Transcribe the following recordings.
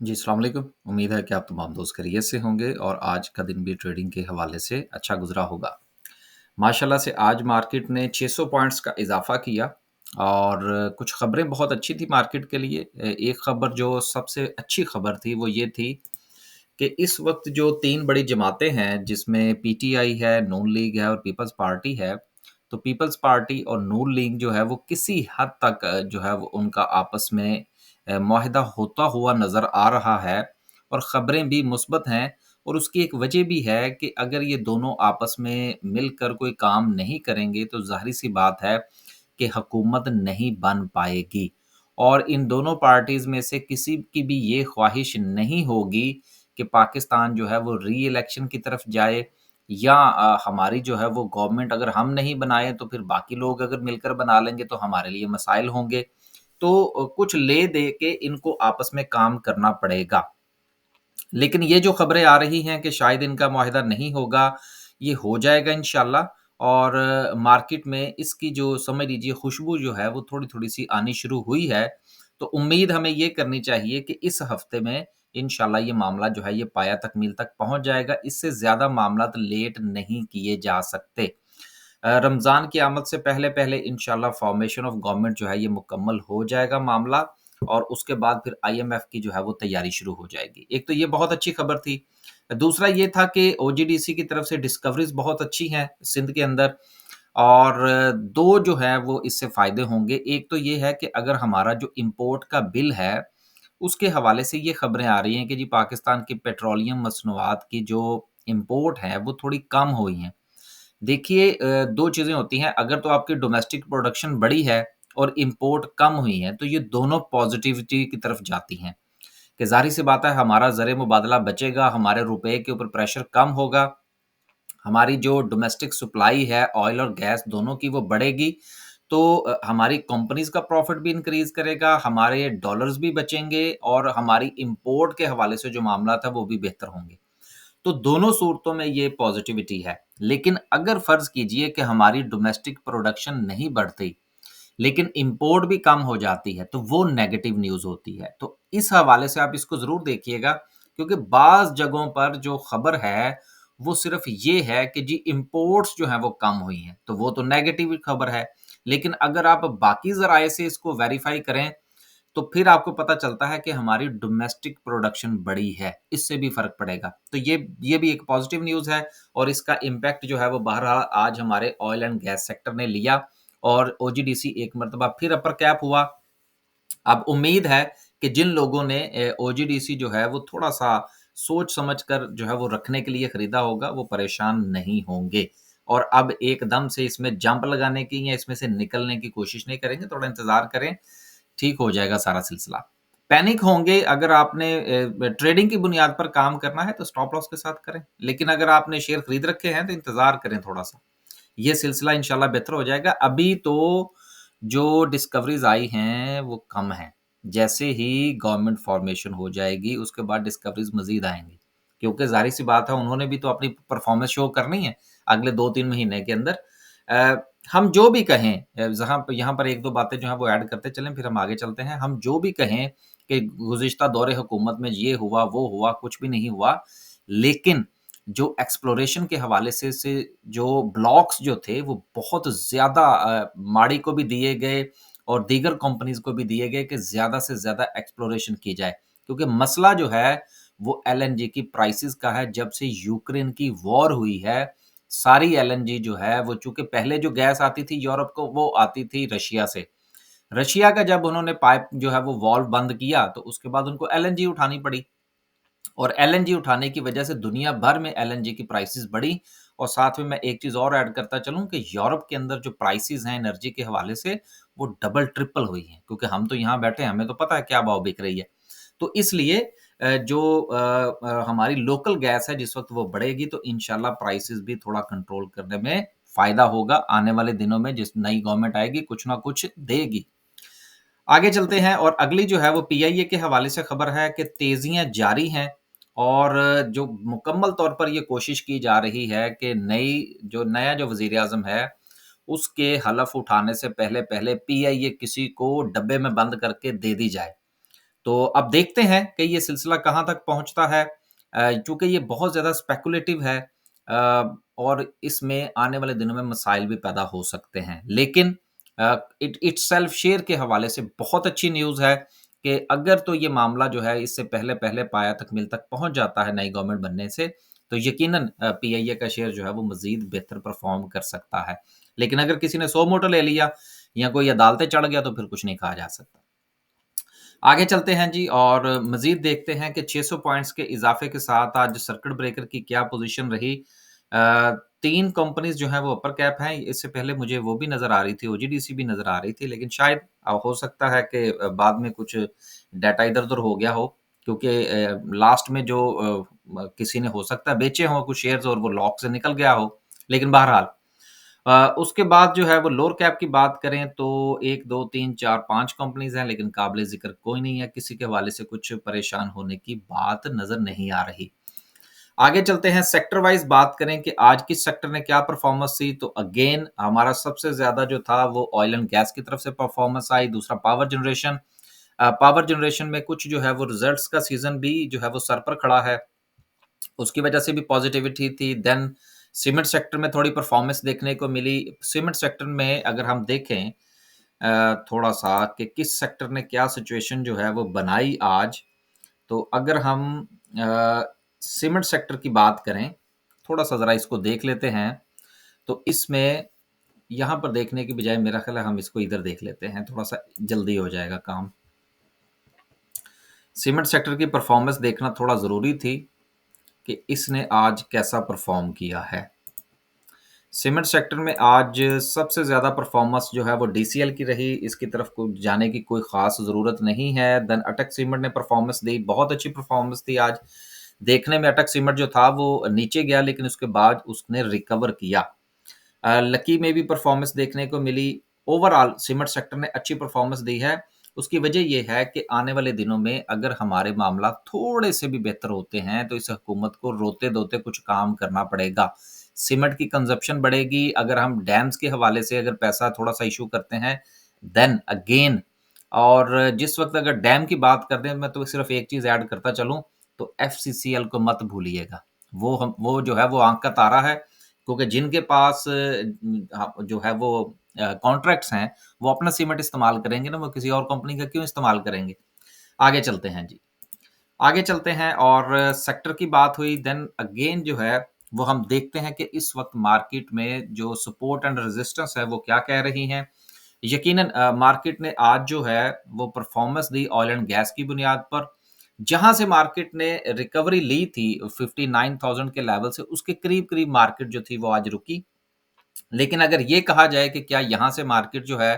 जी, अस्सलाम वालेकुम। उम्मीद है कि आप तमाम दोस्त खैरियत से होंगे और आज का दिन भी ट्रेडिंग के हवाले से अच्छा गुज़रा होगा। माशाल्लाह से आज मार्केट ने 600 पॉइंट्स का इज़ाफ़ा किया और कुछ ख़बरें बहुत अच्छी थी मार्केट के लिए। एक ख़बर जो सबसे अच्छी ख़बर थी वो ये थी कि इस वक़्त जो 3 बड़ी जमातें हैं जिसमें पीटीआई है, नून लीग है और पीपल्स पार्टी है। तो पीपल्स पार्टी और नून लीग जो है वो किसी हद तक जो है वो उनका आपस में मुआहिदा होता हुआ नज़र आ रहा है और ख़बरें भी मुस्बत हैं और उसकी एक वजह भी है कि अगर ये दोनों आपस में मिलकर कोई काम नहीं करेंगे तो ज़ाहिर-सी बात है कि हुकूमत नहीं बन पाएगी और इन दोनों पार्टीज़ में से किसी की भी ये ख्वाहिश नहीं होगी कि पाकिस्तान जो है वो री-इलेक्शन की तरफ जाए या हमारी जो है वो गवर्नमेंट अगर हम नहीं बनाएँ तो फिर बाकी लोग अगर मिलकर बना लेंगे तो हमारे लिए मसाइल होंगे। तो कुछ ले-दे के इनको आपस में काम करना पड़ेगा। लेकिन ये जो खबरें आ रही हैं कि शायद इनका मुआहिदा नहीं होगा, ये हो जाएगा इंशाअल्लाह और मार्केट में इसकी जो समझ लीजिए खुशबू जो है वो थोड़ी-थोड़ी सी आनी शुरू हुई है। तो उम्मीद हमें ये करनी चाहिए कि इस हफ्ते में इंशाअल्लाह ये मामला जो है ये पाया तकमील तक पहुँच जाएगा। इससे ज़्यादा मामलात लेट नहीं किए जा सकते। रमज़ान की आमद से पहले-पहले इंशाअल्लाह फ़ॉर्मेशन ऑफ गवर्नमेंट जो है ये मुकम्मल हो जाएगा मामला और उसके बाद फिर आईएमएफ की जो है वो तैयारी शुरू हो जाएगी। एक तो ये बहुत अच्छी खबर थी। दूसरा ये था कि ओजीडीसी की तरफ से डिस्कवरीज़ बहुत अच्छी हैं सिंध के अंदर और 2 जो है वो इससे फ़ायदे होंगे। एक तो ये है कि अगर हमारा जो इम्पोर्ट का बिल है, उसके हवाले से ये खबरें आ रही हैं कि जी पाकिस्तान की पेट्रोलियम मसनूआत की जो इम्पोर्ट है वो थोड़ी कम हुई हैं। देखिए 2 चीज़ें होती हैं, अगर तो आपकी डोमेस्टिक प्रोडक्शन बढ़ी है और इम्पोर्ट कम हुई है, तो ये दोनों पॉज़िटिविटी की तरफ जाती हैं, कि ज़ाहिर-सी बात है हमारा ज़र-ए-मुबादला बचेगा, हमारे रुपए के ऊपर प्रेशर कम होगा, हमारी जो डोमेस्टिक सप्लाई है ऑयल और गैस दोनों की वो बढ़ेगी, तो हमारी कंपनीज़ का प्रॉफ़िट भी इंक्रीज़ करेगा, हमारे डॉलर्स भी बचेंगे और हमारी इम्पोर्ट के हवाले से जो मामलात है वो भी बेहतर होंगे। तो दोनों सूरतों में ये पॉज़िटिविटी है। लेकिन अगर फ़र्ज़ कीजिए कि हमारी डोमेस्टिक प्रोडक्शन नहीं बढ़ती, लेकिन इम्पोर्ट भी कम हो जाती है, तो वो नेगेटिव न्यूज़ होती है। तो इस हवाले से आप इसको ज़रूर देखिएगा क्योंकि बाज़ जगहों पर जो खबर है, वो सिर्फ़ ये है कि जी इम्पोर्ट्स जो हैं वो कम हुई हैं, तो वो तो नेगेटिव खबर है। लेकिन अगर आप बाकी ज़राए से इसको वेरीफ़ाई करें तो फिर आपको पता चलता है कि हमारी डोमेस्टिक प्रोडक्शन बढ़ी है, इससे भी फ़र्क पड़ेगा। तो ये भी एक पॉज़िटिव न्यूज़ है और इसका इम्पैक्ट जो है वो बहरहाल आज हमारे ऑयल एंड गैस सेक्टर ने लिया और ओजीडीसी एक मर्तबा फिर अपर कैप हुआ। अब उम्मीद है कि जिन लोगों ने ओजीडीसी जो है वो थोड़ा-सा सोच समझ कर जो है वो रखने के लिए खरीदा होगा, वो परेशान नहीं होंगे और अब एकदम से इसमें जंप लगाने की या इसमें से निकलने की कोशिश नहीं करेंगे, थोड़ा इंतज़ार करें। ठीक हो जाएगा सारा सिलसिला। पैनिक होंगे अगर आपने ट्रेडिंग की बुनियाद पर काम करना है तो स्टॉप लॉस के साथ करें। लेकिन अगर आपने शेयर खरीद रखे हैं तो इंतज़ार करें थोड़ा-सा। ये सिलसिला इंशाल्लाह बेहतर हो जाएगा। अभी तो जो डिस्कवरीज़ आई हैं वो कम हैं। जैसे ही गवर्नमेंट फ़ॉर्मेशन हो जाएगी उसके बाद डिस्कवरीज़ मज़ीद आएँगी। क्योंकि ज़ाहिर-सी बात है उन्होंने भी तो अपनी परफ़ॉर्मेंस शो करनी है अगले 2-3 महीने के अंदर। अ, हम जो भी कहें जहाँ पे यहाँ पर 1-2 बातें जो हैं वो ऐड करते चलें फिर हम आगे चलते हैं। हम जो भी कहें कि गुज़िश्ता दौरे हुकूमत में ये हुआ, वो हुआ, कुछ भी नहीं हुआ। लेकिन जो एक्सप्लोरेशन के हवाले से जो ब्लॉक्स जो थे वो बहुत ज़्यादा माड़ी को भी दिए गए और दीगर कंपनीज़ को भी दिए गए कि ज़्यादा से ज़्यादा एक्सप्लोरेशन की जाए। क्योंकि मसला जो है वो एलएनजी की प्राइसेज़ का है। जब से यूक्रेन की वॉर हुई है, सारी एलएनजी जो है वो चूँकि पहले जो गैस आती थी यूरोप को वो आती थी रशिया से। रशिया का जब उन्होंने पाइप जो है वो वाल्व बंद किया तो उसके बाद उनको एलएनजी उठानी पड़ी। और एलएनजी उठाने की वजह से दुनिया भर में एलएनजी की प्राइसेस बढ़ी और साथ में मैं एक चीज़ और ऐड करता चलूँ कि यूरोप के अंदर जो प्राइसेस हैं एनर्जी के हवाले से, वो डबल ट्रिपल हुई हैं। क्योंकि हम तो यहाँ बैठे हैं, हमें तो पता है क्या भाव बिक रही है। तो इसलिए हमारी लोकल गैस है जिस वक़्त वो बढ़ेगी तो इंशाल्लाह प्राइसेस भी थोड़ा कंट्रोल करने में फ़ायदा होगा। आने वाले दिनों में जिस नई गवर्नमेंट आएगी कुछ ना कुछ देगी। आगे चलते हैं और अगली जो है वो पीआईए के हवाले से खबर है कि तेज़ियाँ जारी हैं और जो मुकम्मल तौर पर ये कोशिश की जा रही है कि नया जो वज़ीर-ए-आज़म है, उसके हलफ़ उठाने से पहले-पहले पीआईए किसी को डब्बे में बंद करके दे दी जाए। तो अब देखते हैं कि ये सिलसिला कहाँ तक पहुँचता है। चूँकि ये बहुत ज़्यादा स्पेकुलेटिव है और इसमें आने वाले दिनों में मसाइल भी पैदा हो सकते हैं। लेकिन इटसेल्फ शेयर के हवाले से बहुत अच्छी न्यूज़ है कि अगर तो ये मामला जो है इससे पहले-पहले पाया तकमील तक पहुँच जाता है नई गवर्नमेंट बनने से, तो यकीनन पीआईए का शेयर जो है वो मज़ीद बेहतर परफ़ॉर्म कर सकता है। लेकिन अगर किसी ने सो मोटो ले लिया या कोई अदालतें चढ़ गया तो फिर कुछ नहीं कहा जा सकता। आगे चलते हैं जी और मज़ीद देखते हैं कि 600 पॉइंट्स के इज़ाफ़े के साथ आज सर्किट ब्रेकर की क्या पोज़ीशन रही। 3 कंपनीज़ जो हैं वो अपर कैप हैं, इससे पहले मुझे वो भी नज़र आ रही थी, ओजीडीसी भी नज़र आ रही थी, लेकिन शायद हो सकता है कि बाद में कुछ डाटा इधर-उधर हो गया हो क्योंकि लास्ट में जो किसी ने हो सकता है बेचे हों कुछ शेयर्स और वो लॉक से निकल गया हो। लेकिन बहरहाल उसके बाद जो है वो लोअर कैप की बात करें तो 1, 2, 3, 4, 5 कंपनीज़ हैं लेकिन काबिल-ज़िक्र कोई नहीं है, किसी के हवाले से कुछ परेशान होने की बात नज़र नहीं आ रही। आगे चलते हैं सेक्टर वाइज़ बात करें कि आज किस सेक्टर ने क्या परफ़ॉर्मेंस दी तो अगेन हमारा सबसे ज़्यादा जो था वो ऑयल एंड गैस की तरफ से परफ़ॉर्मेंस आई, दूसरा पावर जनरेशन। पावर जनरेशन में कुछ जो है वो रिज़ल्ट्स का सीज़न भी जो है वो सर पर खड़ा है। उसकी वजह से भी पॉज़िटिविटी थी। देन सीमेंट सेक्टर में थोड़ी परफ़ॉर्मेंस देखने को मिली। सीमेंट सेक्टर में अगर हम देखें थोड़ा-सा कि किस सेक्टर ने क्या सिचुएशन जो है वो बनाई आज, तो अगर हम अ, सीमेंट सेक्टर की बात करें, थोड़ा-सा ज़रा इसको देख लेते हैं। तो इसमें यहाँ पर देखने की बजाय मेरा ख़्याल है हम इसको इधर देख लेते हैं, थोड़ा-सा जल्दी हो जाएगा काम। सीमेंट सेक्टर की परफ़ॉर्मेंस देखना थोड़ा ज़रूरी थी कि इसने आज कैसा परफ़ॉर्म किया है। सीमेंट सेक्टर में आज सबसे ज़्यादा परफ़ॉर्मेंस जो है वो डीसीएल की रही, इसकी तरफ को जाने की कोई ख़ास ज़रूरत नहीं है। देन अटक सीमेंट ने परफ़ॉर्मेंस दी, बहुत अच्छी परफ़ॉर्मेंस थी आज। देखने में अटक सीमेंट जो था वो नीचे गया लेकिन उसके बाद उसने रिकवर किया। लकी में भी परफ़ॉर्मेंस देखने को मिली। ओवरऑल सीमेंट सेक्टर ने अच्छी परफ़ॉर्मेंस दी है। उसकी वजह ये है कि आने वाले दिनों में अगर हमारे मामला थोड़े से भी बेहतर होते हैं, तो इस हुकूमत को रोते-धोते कुछ काम करना पड़ेगा। सीमेंट की कंज़प्शन बढ़ेगी, अगर हम डैम्स के हवाले से अगर पैसा थोड़ा-सा इश्यू करते हैं, देन अगेन और जिस वक़्त अगर डैम की बात कर दें, मैं तो सिर्फ़ एक चीज़ ऐड करता चलूँ, तो एफसीसीएल को मत भूलिएगा। वो जो है वो आँख का तारा है, क्योंकि जिनके पास जो है वो कॉन्ट्रैक्ट्स हैं, वो अपना सीमेंट इस्तेमाल करेंगे ना, वो किसी और कंपनी का क्यों इस्तेमाल करेंगे? आगे चलते हैं जी। आगे चलते हैं और सेक्टर की बात हुई देन अगेन जो है वो हम देखते हैं कि इस वक़्त मार्केट में जो सपोर्ट एंड रेजिस्टेंस है वो क्या कह रही हैं। यकीनन मार्केट ने आज जो है वो performance the oil and gas की बुनियाद पर। जहाँ से मार्केट ने रिकवरी ली थी 59,000 के लेवल से उसके करीब-करीब मार्केट जो थी वो आज रुकी। लेकिन अगर ये कहा जाए कि क्या यहाँ से मार्केट जो है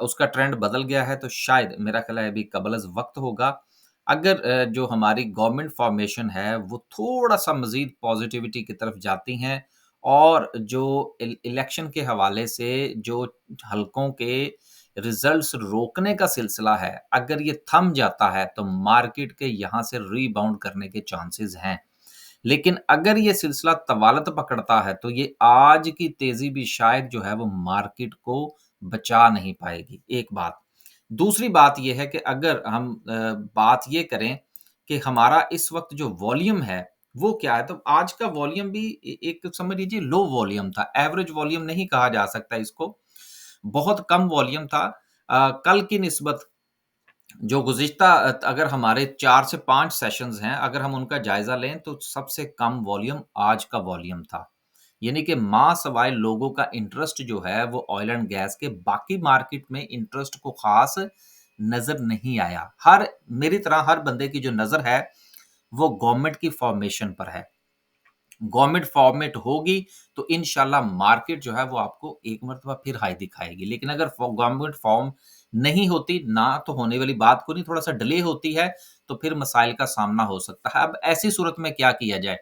उसका ट्रेंड बदल गया है तो शायद मेरा ख़्याल है अभी कबल-अज़-वक़्त होगा। अगर जो हमारी गवर्नमेंट फ़ॉर्मेशन है वो थोड़ा-सा मज़ीद पॉज़िटिविटी की तरफ जाती हैं और जो इलेक्शन के हवाले से जो हलकों के रिज़ल्ट्स रोकने का सिलसिला है, अगर ये थम जाता है तो मार्केट के यहाँ से रीबाउंड करने के चांसेज़ हैं। लेकिन अगर ये सिलसिला तवालत पकड़ता है, तो ये आज की तेज़ी भी शायद जो है वो मार्केट को बचा नहीं पाएगी, एक बात। दूसरी बात ये है कि अगर हम बात ये करें कि हमारा इस वक़्त जो वॉल्यूम है, वो क्या है? तो आज का वॉल्यूम भी एक समझ लीजिए लो वॉल्यूम था, एवरेज वॉल्यूम नहीं कहा जा सकता इसको, बहुत कम वॉल्यूम था। कल की निस्बत जो गुज़िश्ता अगर हमारे 4 से 5 सेशंस हैं, अगर हम उनका जायज़ा लें तो सबसे कम वॉल्यूम आज का वॉल्यूम था। यानी कि माँ सवाए लोगों का इंटरेस्ट जो है वो ऑयल एंड गैस के बाकी मार्केट में इंटरेस्ट को ख़ास नज़र नहीं आया। हर मेरी तरह हर बंदे की जो नज़र है, वो गवर्नमेंट की फ़ॉर्मेशन पर है। गवर्नमेंट फॉर्मेट होगी तो इंशाल्लाह मार्केट जो है वो आपको एक मर्तबा फिर हाई दिखाएगी। लेकिन अगर गवर्नमेंट फॉर्म नहीं होती, ना तो होने वाली बात को नहीं थोड़ा-सा डिले होती है, तो फिर मसाइल का सामना हो सकता है। अब ऐसी सूरत में क्या किया जाए?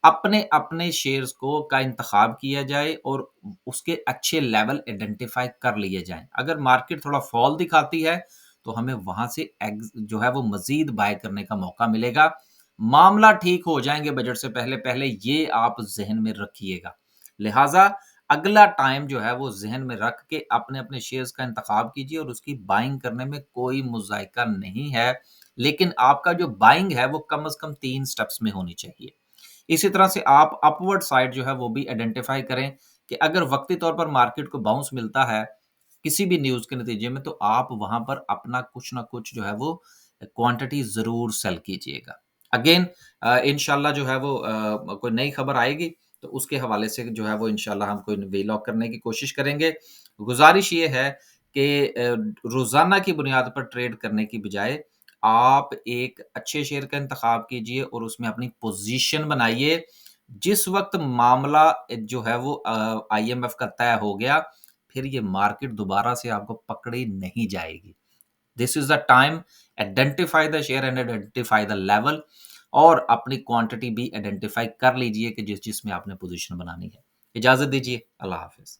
अपने-अपने शेयर्स को का इंतखाब किया जाए और उसके अच्छे लेवल आइडेंटिफ़ाई कर लिए जाएँ। अगर मार्केट थोड़ा फ़ॉल दिखाती है, तो हमें वहाँ से जो है वो मज़ीद बाय करने का मौका मिलेगा। मामला ठीक हो जाएँगे बजट से पहले-पहले ये आप ज़हन में रखिएगा। लिहाज़ा अगला टाइम जो है वो ज़हन में रख के अपने-अपने शेयर्स का इंतखाब कीजिए और उसकी बाइंग करने में कोई मुज़ायका नहीं है। लेकिन आपका जो बाइंग है वो कम से कम 3 स्टेप्स में होनी चाहिए। इसी तरह से आप अपवर्ड साइड जो है वो भी आइडेंटिफ़ाई करें कि अगर वक़्ती तौर पर मार्केट को बाउंस मिलता है, किसी भी न्यूज़ के नतीजे में, तो आप वहाँ पर अपना कुछ न कुछ जो है वो क्वांटिटी ज़रूर सेल कीजिएगा। अगेन इंशाल्लाह जो है वो कोई नई खबर आएगी, तो उसके हवाले से जो है वो इंशाल्लाह हम कोई वीलॉग करने की कोशिश करेंगे। गुज़ारिश ये है कि रोज़ाना की बुनियाद पर ट्रेड करने की बजाय आप एक अच्छे शेयर का इंतखाब कीजिए और उसमें अपनी पोज़ीशन बनाइए। जिस वक़्त मामला जो है वो आईएमएफ का तय हो गया, फिर ये मार्केट दोबारा से आपको पकड़ी नहीं जाएगी। This is the time, identify the share and identify the level, और अपनी क्वांटिटी भी आइडेंटिफाई कर लीजिए कि जिस-जिसमें आपने पोज़ीशन बनानी है। इजाज़त दीजिए, अल्लाह हाफ़िज़।